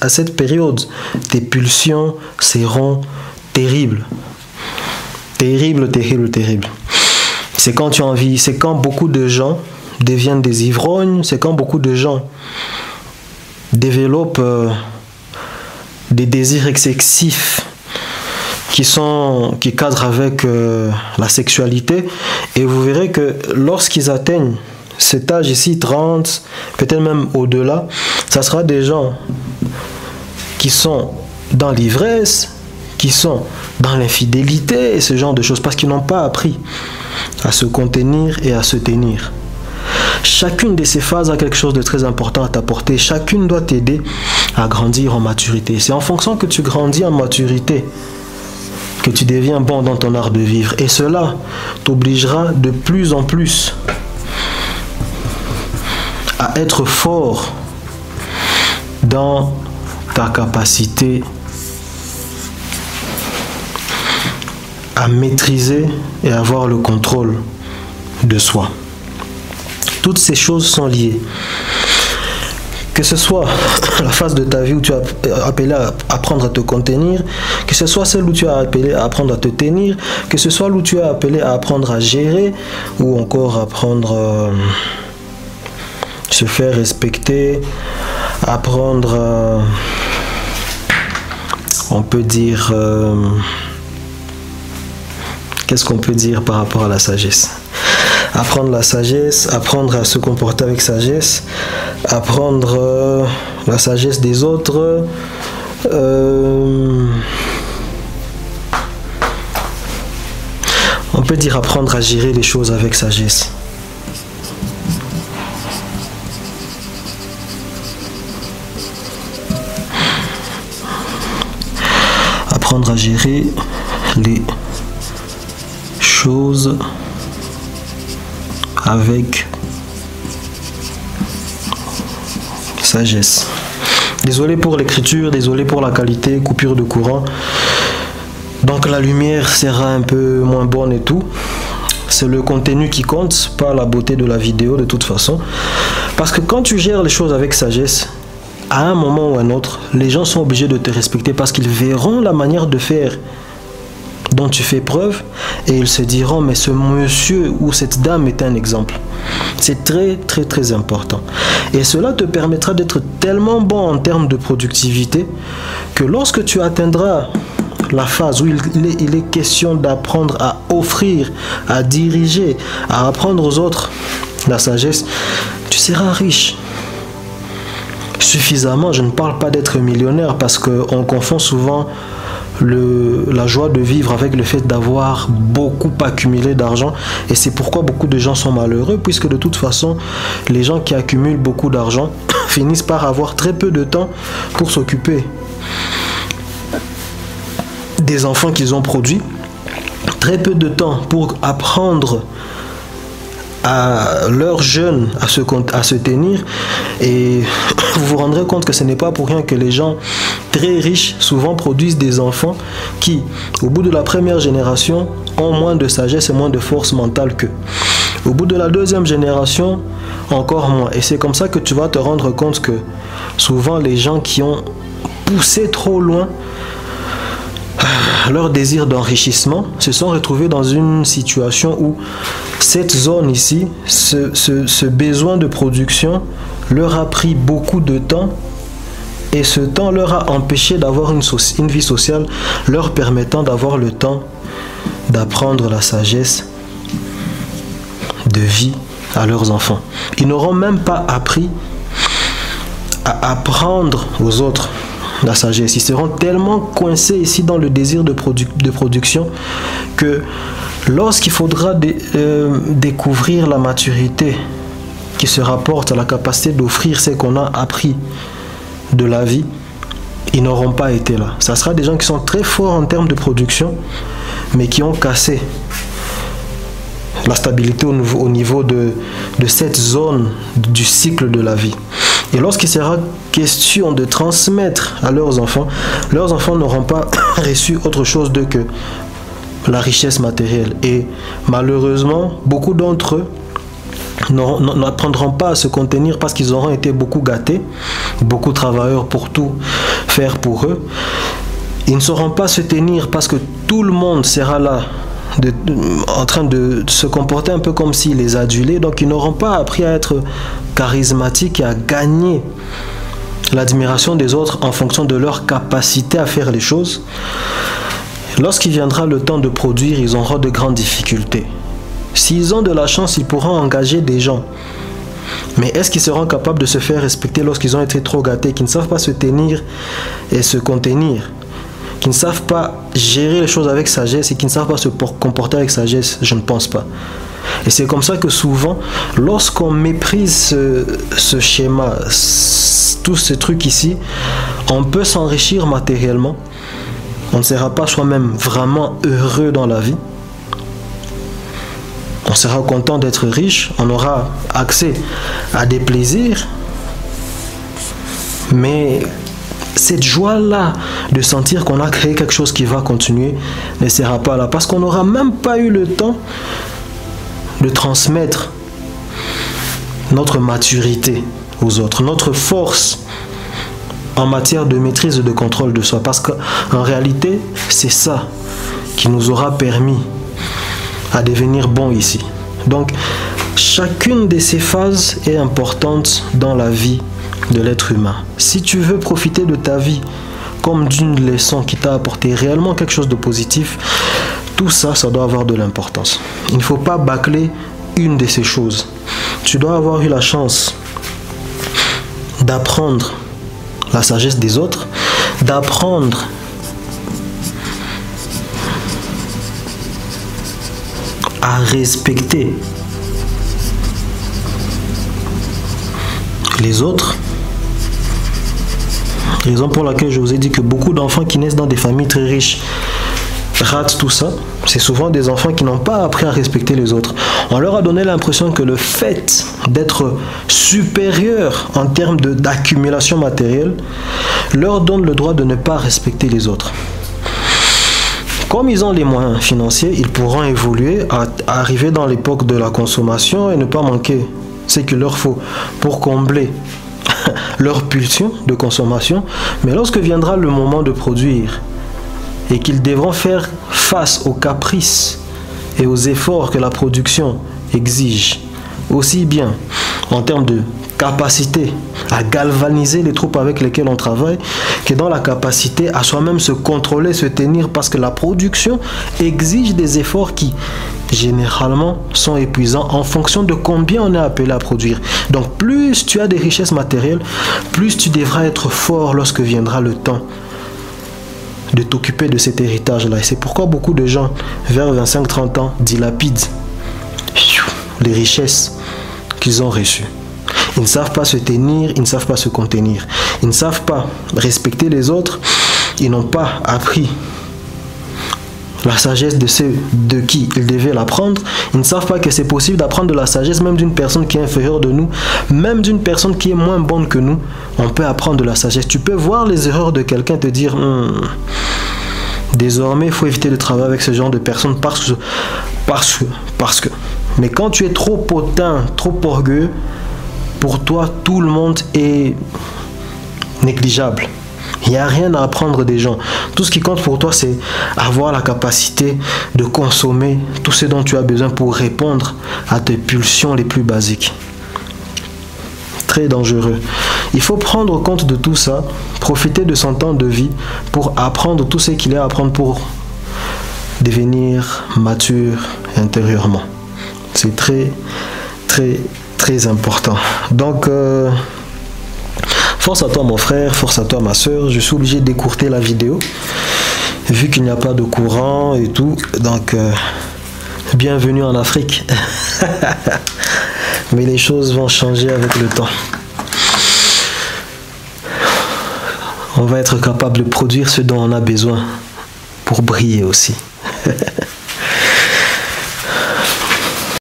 à cette période, tes pulsions seront terribles. Terrible, terrible, terrible. C'est quand tu as envie, c'est quand beaucoup de gens deviennent des ivrognes, c'est quand beaucoup de gens développent des désirs excessifs qui cadrent avec la sexualité. Et vous verrez que lorsqu'ils atteignent cet âge ici, 30, peut-être même au-delà, ça sera des gens qui sont dans l'ivresse, qui sont dans l'infidélité et ce genre de choses, parce qu'ils n'ont pas appris à se contenir et à se tenir. Chacune de ces phases a quelque chose de très important à t'apporter. Chacune doit t'aider à grandir en maturité. C'est en fonction que tu grandis en maturité que tu deviens bon dans ton art de vivre. Et cela t'obligera de plus en plus à être fort dans ta capacité à maîtriser et avoir le contrôle de soi. Toutes ces choses sont liées. Que ce soit la phase de ta vie où tu as appelé à apprendre à te contenir, que ce soit celle où tu as appelé à apprendre à te tenir, que ce soit où tu as appelé à apprendre à gérer, ou encore apprendre à se faire respecter, apprendre à, on peut dire, qu'est-ce qu'on peut dire par rapport à la sagesse? Apprendre la sagesse, apprendre à se comporter avec sagesse, apprendre la sagesse des autres, on peut dire apprendre à gérer les choses avec sagesse. Apprendre à gérer les choses avec sagesse. Désolé pour l'écriture, désolé pour la qualité, coupure de courant. Donc la lumière sera un peu moins bonne et tout. C'est le contenu qui compte, pas la beauté de la vidéo de toute façon. Parce que quand tu gères les choses avec sagesse, à un moment ou un autre, les gens sont obligés de te respecter parce qu'ils verront la manière de faire dont tu fais preuve et ils se diront mais ce monsieur ou cette dame est un exemple. C'est très très très important et cela te permettra d'être tellement bon en termes de productivité que lorsque tu atteindras la phase où il est question d'apprendre à offrir, à diriger, à apprendre aux autres la sagesse, tu seras riche suffisamment. Je ne parle pas d'être millionnaire parce qu'on confond souvent la joie de vivre avec le fait d'avoir beaucoup accumulé d'argent et c'est pourquoi beaucoup de gens sont malheureux puisque de toute façon les gens qui accumulent beaucoup d'argent finissent par avoir très peu de temps pour s'occuper des enfants qu'ils ont produits, très peu de temps pour apprendre à leurs jeunes à se tenir et vous vous rendrez compte que ce n'est pas pour rien que les gens très riches souvent produisent des enfants qui au bout de la première génération ont moins de sagesse et moins de force mentale qu'eux. Au bout de la deuxième génération encore moins et c'est comme ça que tu vas te rendre compte que souvent les gens qui ont poussé trop loin leur désir d'enrichissement se sont retrouvés dans une situation où cette zone ici, ce besoin de production leur a pris beaucoup de temps et ce temps leur a empêché d'avoir une vie sociale leur permettant d'avoir le temps d'apprendre la sagesse de vie à leurs enfants. Ils n'auront même pas appris à apprendre aux autres la sagesse. Ils seront tellement coincés ici dans le désir de production que lorsqu'il faudra découvrir la maturité qui se rapporte à la capacité d'offrir ce qu'on a appris de la vie, ils n'auront pas été là. Ça sera des gens qui sont très forts en termes de production, mais qui ont cassé la stabilité au niveau de cette zone du cycle de la vie. Et lorsqu'il sera question de transmettre à leurs enfants n'auront pas reçu autre chose que la richesse matérielle. Et malheureusement, beaucoup d'entre eux n'apprendront pas à se contenir parce qu'ils auront été beaucoup gâtés, beaucoup travailleurs pour tout faire pour eux. Ils ne sauront pas se tenir parce que tout le monde sera là en train de se comporter un peu comme s'ils les adulaient. Donc ils n'auront pas appris à être charismatiques et à gagner l'admiration des autres en fonction de leur capacité à faire les choses. Lorsqu'il viendra le temps de produire, ils auront de grandes difficultés. S'ils ont de la chance, ils pourront engager des gens. Mais est-ce qu'ils seront capables de se faire respecter lorsqu'ils ont été trop gâtés, qui ne savent pas se tenir et se contenir, qui ne savent pas gérer les choses avec sagesse et qui ne savent pas se comporter avec sagesse? Je ne pense pas. Et c'est comme ça que souvent, lorsqu'on méprise ce schéma, tous ces trucs ici, on peut s'enrichir matériellement. On ne sera pas soi-même vraiment heureux dans la vie. On sera content d'être riche, on aura accès à des plaisirs, mais cette joie-là de sentir qu'on a créé quelque chose qui va continuer ne sera pas là, parce qu'on n'aura même pas eu le temps de transmettre notre maturité aux autres, notre force en matière de maîtrise et de contrôle de soi, parce qu'en réalité, c'est ça qui nous aura permis à devenir bon ici. Donc, chacune de ces phases est importante dans la vie de l'être humain. Si tu veux profiter de ta vie comme d'une leçon qui t'a apporté réellement quelque chose de positif, tout ça, ça doit avoir de l'importance. Il ne faut pas bâcler une de ces choses. Tu dois avoir eu la chance d'apprendre la sagesse des autres, d'apprendre à respecter les autres. Raison pour laquelle je vous ai dit que beaucoup d'enfants qui naissent dans des familles très riches ratent tout ça. C'est souvent des enfants qui n'ont pas appris à respecter les autres. On leur a donné l'impression que le fait d'être supérieur en termes d'accumulation matérielle leur donne le droit de ne pas respecter les autres. Comme ils ont les moyens financiers, ils pourront évoluer à arriver dans l'époque de la consommation et ne pas manquer ce qu'il leur faut pour combler leur pulsion de consommation. Mais lorsque viendra le moment de produire et qu'ils devront faire face aux caprices et aux efforts que la production exige, aussi bien en termes de capacité à galvaniser les troupes avec lesquelles on travaille, que dans la capacité à soi-même se contrôler, se tenir, parce que la production exige des efforts qui généralement sont épuisants en fonction de combien on est appelé à produire. Donc plus tu as des richesses matérielles, plus tu devras être fort lorsque viendra le temps de t'occuper de cet héritage-là. Et c'est pourquoi beaucoup de gens, vers 25-30 ans, dilapident les richesses qu'ils ont reçues. Ils ne savent pas se tenir, ils ne savent pas se contenir. Ils ne savent pas respecter les autres. Ils n'ont pas appris la sagesse de ceux de qui ils devaient l'apprendre. Ils ne savent pas que c'est possible d'apprendre de la sagesse même d'une personne qui est inférieure de nous, même d'une personne qui est moins bonne que nous. On peut apprendre de la sagesse. Tu peux voir les erreurs de quelqu'un et te dire désormais il faut éviter de travailler avec ce genre de personnes parce que. Mais quand tu es trop hautain, trop orgueilleux, pour toi, tout le monde est négligeable. Il n'y a rien à apprendre des gens. Tout ce qui compte pour toi, c'est avoir la capacité de consommer tout ce dont tu as besoin pour répondre à tes pulsions les plus basiques. Très dangereux. Il faut prendre compte de tout ça, profiter de son temps de vie pour apprendre tout ce qu'il y a à apprendre pour devenir mature intérieurement. C'est très, très, très important. Donc, force à toi mon frère, force à toi ma soeur. Je suis obligé d'écourter la vidéo vu qu'il n'y a pas de courant et tout. Donc, bienvenue en Afrique. Mais les choses vont changer avec le temps. On va être capable de produire ce dont on a besoin pour briller aussi.